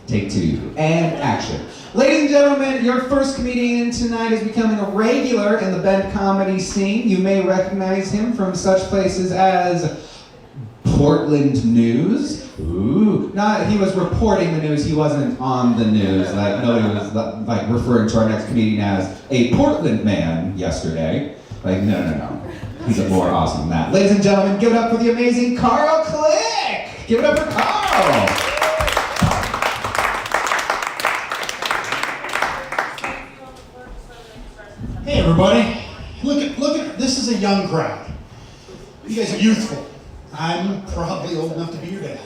Take two, and action. Ladies and gentlemen, your first comedian tonight is becoming a regular in the Bend comedy scene. You may recognize him from such places as Portland News. Ooh, he was reporting the news, he wasn't on the news. Like, nobody was like referring to our next comedian as a Portland man yesterday. Like, no. He's more awesome than that. Ladies and gentlemen, give it up for the amazing Carl Click! Give it up for Carl! Hey everybody, look at, this is a young crowd. You guys are youthful. I'm probably old enough to be your dad.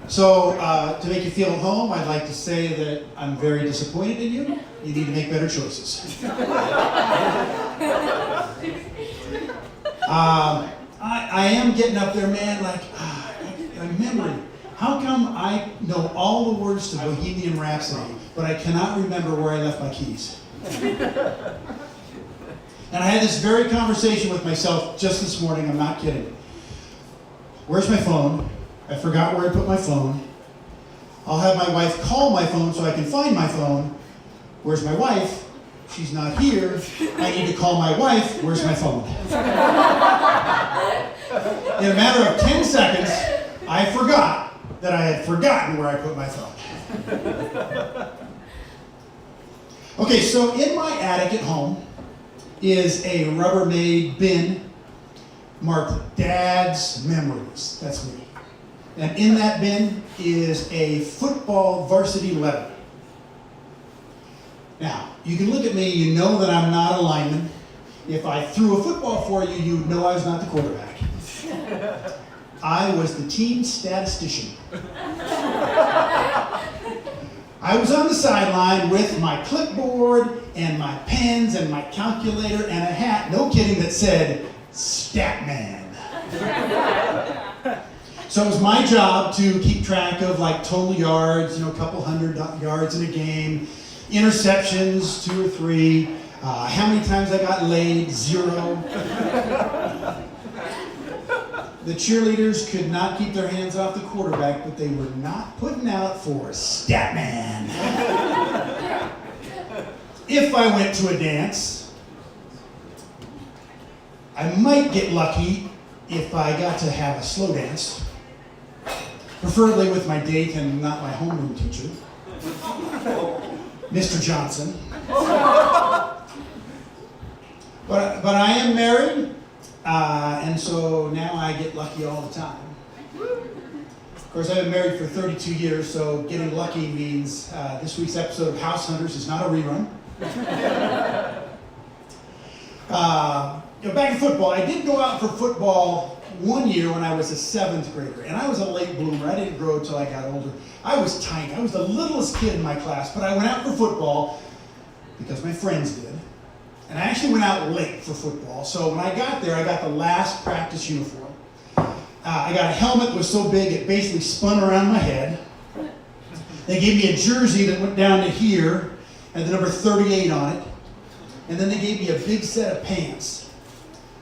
So, to make you feel at home, I'd like to say that I'm very disappointed in you. You need to make better choices. I am getting up there, man, like, memory. How come I know all the words to Bohemian Rhapsody, but I cannot remember where I left my keys? And I had this very conversation with myself just this morning, I'm not kidding. Where's my phone? I forgot where I put my phone. I'll have my wife call my phone so I can find my phone. Where's my wife? She's not here. I need to call my wife. Where's my phone? In a matter of 10 seconds, I forgot that I had forgotten where I put my phone. Okay, so in my attic at home is a Rubbermaid bin marked Dad's Memories. That's me. And in that bin is a football varsity letter. Now, you can look at me, you know that I'm not a lineman. If I threw a football for you, you'd know I was not the quarterback. I was the team statistician. I was on the sideline with my clipboard and my pens and my calculator and a hat, no kidding, that said, Statman. So it was my job to keep track of like total yards, a couple hundred yards in a game, interceptions, 2 or 3, how many times I got laid, 0. The cheerleaders could not keep their hands off the quarterback, but they were not putting out for Statman. If I went to a dance, I might get lucky if I got to have a slow dance, preferably with my date and not my homeroom teacher, Mr. Johnson. But I am married, and so now I get lucky all the time. Of course, I've been married for 32 years, so getting lucky means this week's episode of House Hunters is not a rerun. Back to football. I did go out for football one year when I was a 7th grader, and I was a late bloomer. I didn't grow until I got older. I was tiny. I was the littlest kid in my class, but I went out for football because my friends did. And I actually went out late for football, so when I got there, I got the last practice uniform. I got a helmet that was so big it basically spun around my head. They gave me a jersey that went down to here, had the number 38 on it. And then they gave me a big set of pants.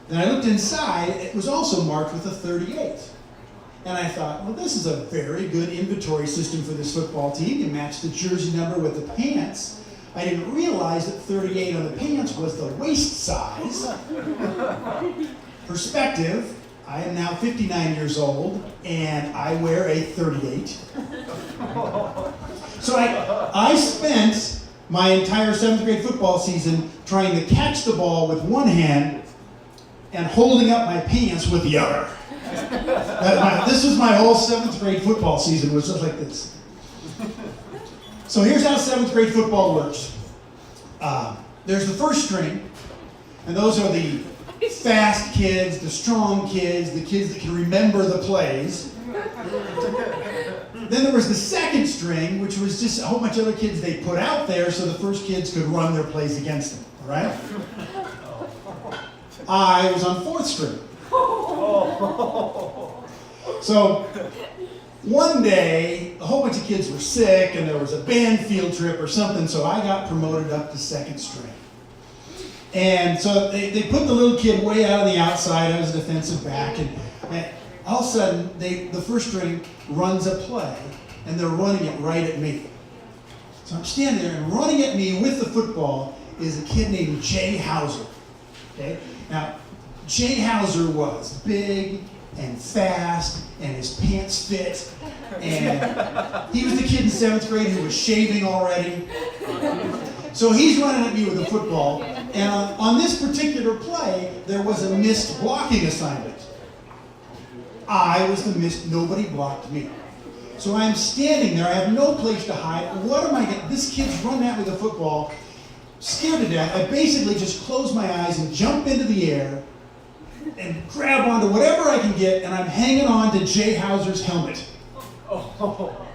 Then I looked inside, it was also marked with a 38. And I thought, well, this is a very good inventory system for this football team. You match the jersey number with the pants. I didn't realize that 38 on the pants was the waist size. Perspective, I am now 59 years old, and I wear a 38. So I spent my entire 7th grade football season trying to catch the ball with one hand and holding up my pants with the other. This was my whole 7th grade football season, was just like this. So here's how 7th grade football works. There's the first string, and those are the fast kids, the strong kids, the kids that can remember the plays. Then there was the second string, which was just a whole bunch of other kids they put out there so the first kids could run their plays against them, all right? I was on 4th string. So one day, a whole bunch of kids were sick and there was a band field trip or something, so I got promoted up to 2nd string. And so they put the little kid way out on the outside. I was a defensive back, and All of a sudden, the first string runs a play, and they're running it right at me. So I'm standing there, and running at me with the football is a kid named Jay Hauser. Okay? Now, Jay Hauser was big and fast, and his pants fit, and he was the kid in 7th grade who was shaving already. So he's running at me with a football, and on this particular play, there was a missed blocking assignment. I was the missed, nobody blocked me. So I'm standing there, I have no place to hide. What am I getting? This kid's running at me with a football, scared to death. I basically just close my eyes and jump into the air and grab onto whatever I can get, and I'm hanging on to Jay Hauser's helmet.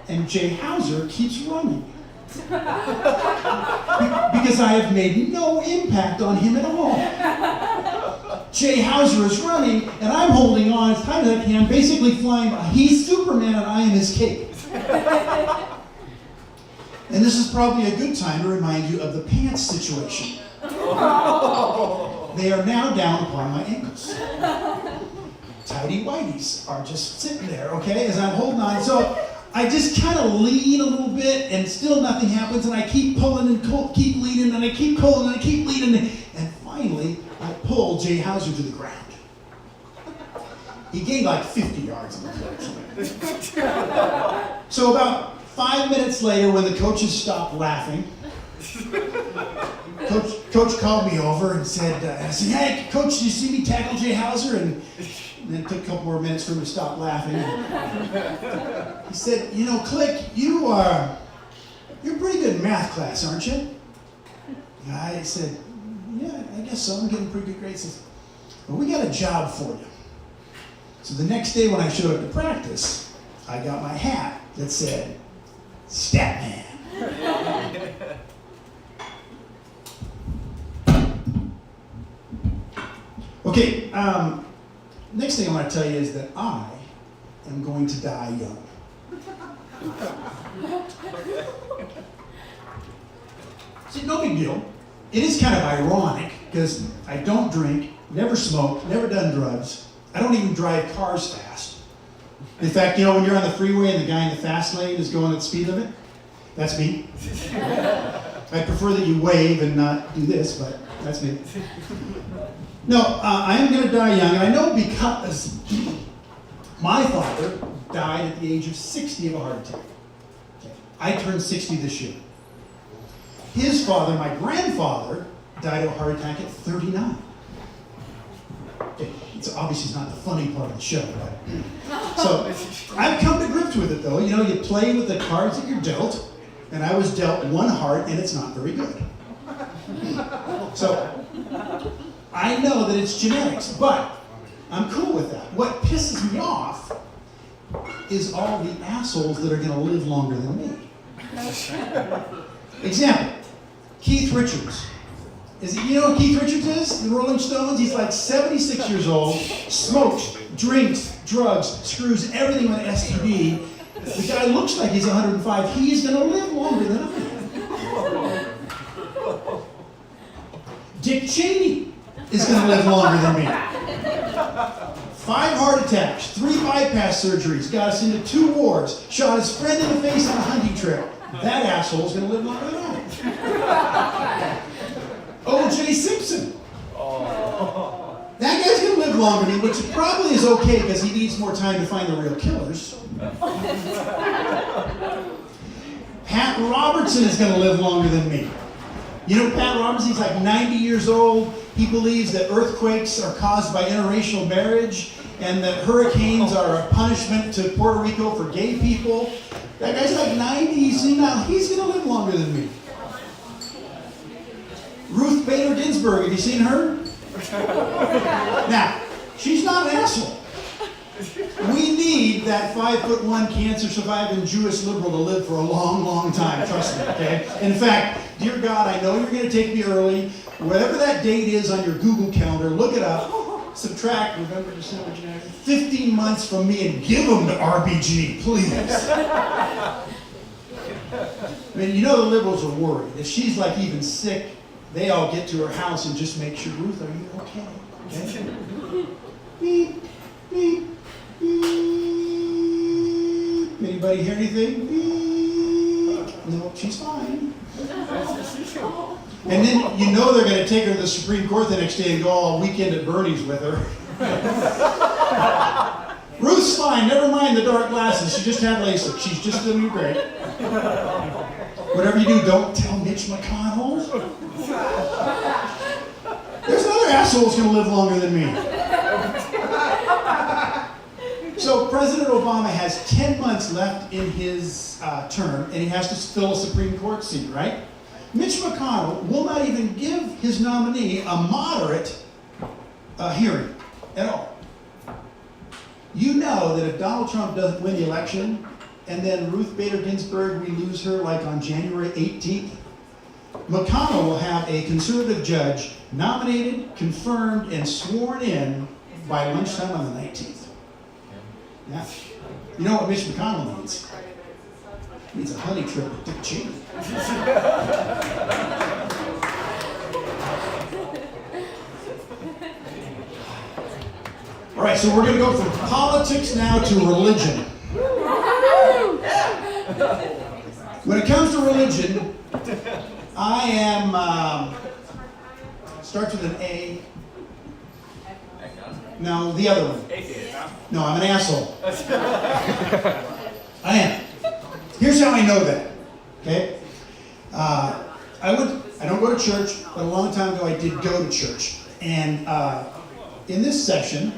And Jay Hauser keeps running. Because I have made no impact on him at all. Jay Hauser is running, and I'm holding on as tight as I can, basically flying. He's Superman, and I am his cape. And this is probably a good time to remind you of the pants situation. They are now down upon my ankles. Tidy whities are just sitting there, okay, as I'm holding on. So I just kind of lean a little bit, and still nothing happens, and I keep pulling and keep leaning, and I keep pulling and I keep leaning, and finally I pull Jay Hauser to the ground. He gained like 50 yards on the play. So about 5 minutes later, when the coaches stopped laughing, Coach called me over and said, I said, "Hey, Coach, did you see me tackle Jay Hauser?" And then it took a couple more minutes for him to stop laughing. He said, "You know, Click, you're pretty good in math class, aren't you?" And I said, "Yeah, I guess so. I'm getting pretty good grades." He said, "Well, we got a job for you." So the next day when I showed up to practice, I got my hat that said, "Statman." Okay, next thing I want to tell you is that I am going to die young. See, no big deal. It is kind of ironic because I don't drink, never smoke, never done drugs. I don't even drive cars fast. In fact, you know, when you're on the freeway and the guy in the fast lane is going at the speed limit, that's me. I prefer that you wave and not do this, but that's me. No, I am going to die young, and I know because my father died at the age of 60 of a heart attack. Okay. I turned 60 this year. His father, my grandfather, died of a heart attack at 39. Okay. It's obviously not the funny part of the show, but so I've come to grips with it, though. You know, you play with the cards that you're dealt, and I was dealt one heart, and it's not very good. So I know that it's genetics, but I'm cool with that. What pisses me off is all the assholes that are going to live longer than me. Example, Keith Richards. You know what Keith Richards is? The Rolling Stones? He's like 76 years old, smokes, drinks, drugs, screws everything with an STD. The guy looks like he's 105. He's going to live longer than I am. Dick Cheney is going to live longer than me. 5 heart attacks, 3 bypass surgeries, got us into 2 wars, shot his friend in the face on a hunting trip. That asshole is going to live longer than I. O.J. Simpson. That guy's going to live longer than me, which probably is okay because he needs more time to find the real killers. Pat Robertson is going to live longer than me. You know Pat Robertson? He's like 90 years old. He believes that earthquakes are caused by interracial marriage and that hurricanes are a punishment to Puerto Rico for gay people. That guy's like 90. He's going to live longer than me. Ruth Bader Ginsburg, have you seen her? Now, she's not an asshole. We need that 5'1" cancer-surviving Jewish liberal to live for a long, long time. Trust me, okay? In fact, dear God, I know you're going to take me early. Whatever that date is on your Google calendar, look it up. Subtract November, December, January, 15 months from me and give them to RBG, please. I mean, you know the liberals are worried. If she's like even sick, they all get to her house and just make sure, Ruth, are you okay? Okay? Beep, beep. Beep. Anybody hear anything? Beep. No, she's fine. And then you know they're going to take her to the Supreme Court the next day and go all weekend at Bernie's with her. Ruth's fine, never mind the dark glasses. She just had LASIK. She's just doing great. Whatever you do, don't tell Mitch McConnell. There's another asshole who's going to live longer than me. So President Obama has 10 months left in his term, and he has to fill a Supreme Court seat, right? Mitch McConnell will not even give his nominee a moderate hearing at all. You know that if Donald Trump doesn't win the election, and then Ruth Bader Ginsburg, we lose her like on January 18th, McConnell will have a conservative judge nominated, confirmed, and sworn in by lunchtime on the 19th. Yeah. You know what Mitch McConnell needs? He needs a honey trip with Dick Cheney. All right, so we're going to go from politics now to religion. When it comes to religion, I am, starts with an A. No, the other one. No, I'm an asshole. I am. Here's how I know that, okay? I don't go to church, but a long time ago I did go to church. And in this session,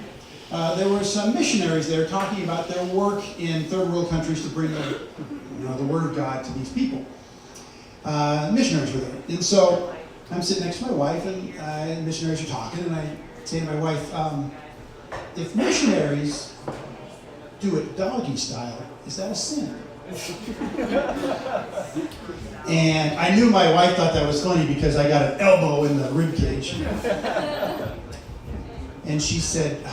there were some missionaries there talking about their work in third world countries to bring the word of God to these people. Missionaries were there. And so I'm sitting next to my wife, and missionaries are talking, and I say to my wife, if missionaries do it doggy style, is that a sin? And I knew my wife thought that was funny because I got an elbow in the rib cage. And she said,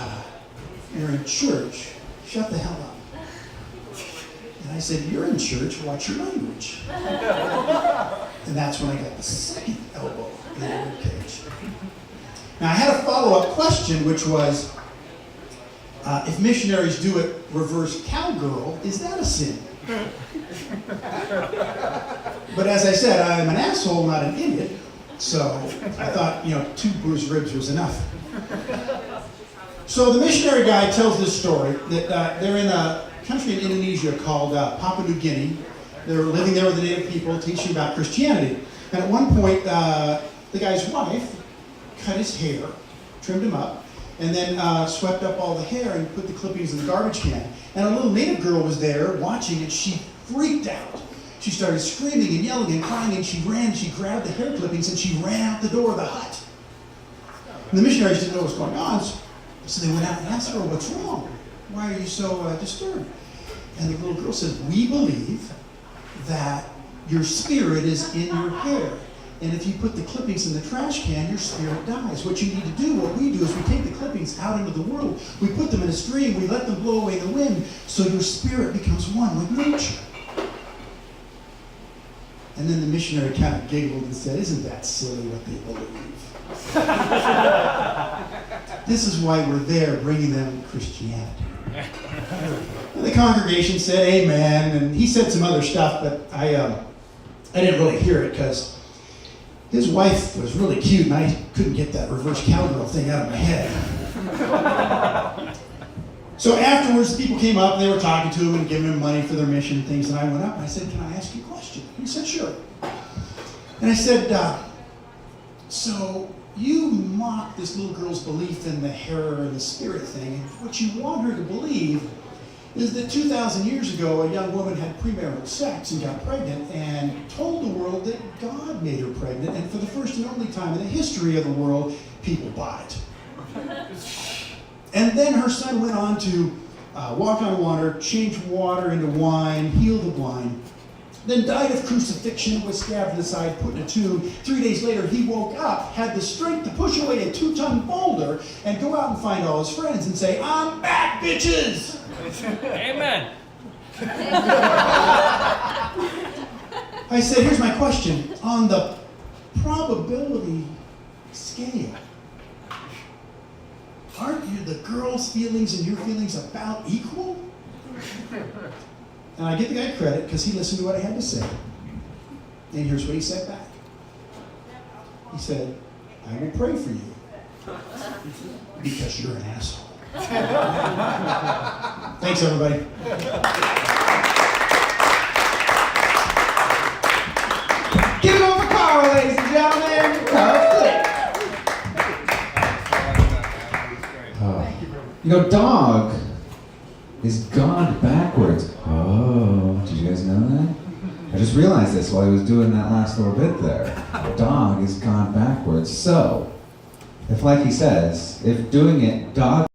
you're in church, shut the hell up. And I said, you're in church, watch your language. And that's when I got the second elbow in the rib cage. Now I had a follow-up question, which was, if missionaries do it reverse cowgirl, is that a sin? But as I said, I'm an asshole, not an idiot. So I thought, 2 bruised ribs was enough. So the missionary guy tells this story that they're in a country in Indonesia called Papua New Guinea. They're living there with the native people, teaching about Christianity. And at one point, the guy's wife cut his hair, trimmed him up, and then swept up all the hair and put the clippings in the garbage can. And a little native girl was there watching, and she freaked out. She started screaming and yelling and crying, and she grabbed the hair clippings, and she ran out the door of the hut. And the missionaries didn't know what was going on, so they went out and asked her, what's wrong? Why are you so disturbed? And the little girl said, we believe that your spirit is in your hair. And if you put the clippings in the trash can, your spirit dies. What you need to do, what we do, is we take the clippings out into the world. We put them in a stream. We let them blow away the wind, so your spirit becomes one with nature. And then the missionary kind of giggled and said, isn't that silly what they believe? This is why we're there, bringing them Christianity. And the congregation said amen, and he said some other stuff, but I didn't really hear it because his wife was really cute, and I couldn't get that reverse cowgirl thing out of my head. So afterwards, the people came up, and they were talking to him and giving him money for their mission and things, and I went up and I said, can I ask you a question? He said, sure. And I said, so you mock this little girl's belief in the hair and the spirit thing, and what you want her to believe is that 2,000 years ago, a young woman had premarital sex and got pregnant and told the world that God made her pregnant, and for the first and only time in the history of the world, people bought it. And then her son went on to walk on water, change water into wine, heal the blind, then died of crucifixion, was stabbed in the side, put in a tomb. 3 days later, he woke up, had the strength to push away a 2-ton boulder and go out and find all his friends and say, I'm back, bitches! Amen. I said, here's my question. On the probability scale, aren't the girls' feelings and your feelings about equal? And I give the guy credit because he listened to what I had to say. And here's what he said back. He said, I will pray for you because you're an asshole. Thanks, everybody. Give it over for Carl, ladies and gentlemen. Carl Flick. You know, dog is gone backwards. Oh, did you guys know that? I just realized this while I was doing that last little bit there. Dog is gone backwards. So, if like he says, if doing it, dog